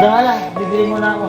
Dala, bibili mo na ako.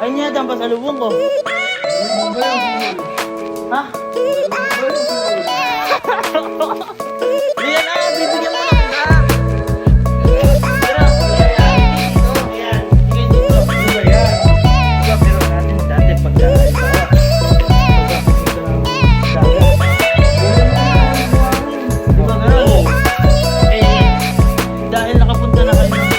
Ayun niya ang pasalubong ko. Ha? Ayan na, bibigyan mo na kita. Pero, ayan. Sige dito. Diba, pero natin dati pagkain ba? Diba gano'n? Eh, dahil nakapunta na kayo ng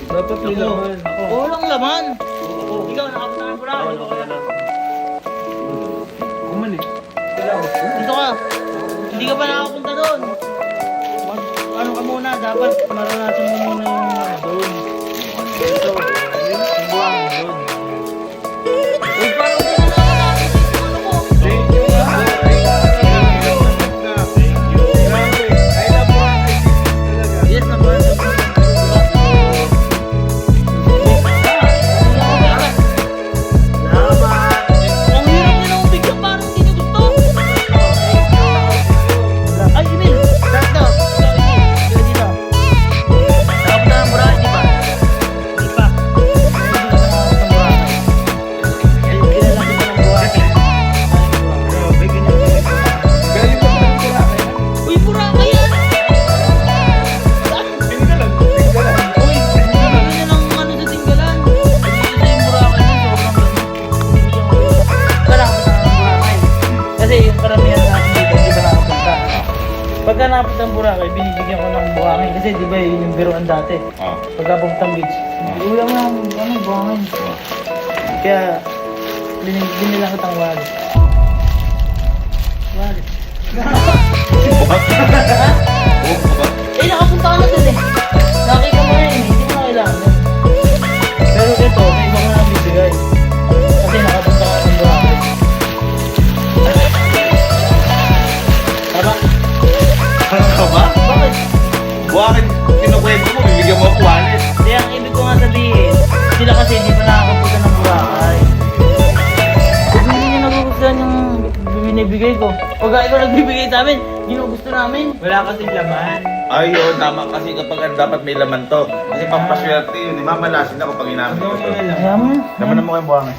dapat may laman. Walang laman. Ikaw nakapunta ng Boracay. Umalik. Dito ka. Hindi ka pa nakapunta doon. Ano ka muna, dapat maranasan mo muna yung doon. Dito. Yung buwang doon. Uy, parang hindi na natin dito. Ano mo? Thank you. Yes naman. Pagka napunta ng Boracay, binibigyan ko ng buhangin. Kasi di ba yun yung biruan dati? Pagka puntang beach, ulam na buhangin. Kaya, binilang kitang wallet. Wallet. Eh, nakapunta ka na dun eh. Nakita mo na yun eh. Hindi mo na kailangan yun. Pero ito, may iba ko na bibigay. Kasi nakapunta ka ng Boracay. Tama? Ano ka ba? Bakit? Bakit kinukwento mo? Bibigyan mo ako wallet. Kaya ang ibig ko nga sabihin, sila kasi hindi pa nakakapunta ng Boracay. Kung hindi nyo nagugustuhan yung binibigay ko, pag ikaw nagbibigay sa amin, hindi nyo gusto namin. Wala kasing laman. Ay, yun, tama kasi kapag dapat may laman to. Kasi pampaswerte yun, mamalasin ako pag inamit ko to. Kaya mo. Laman mo kayong buwangan.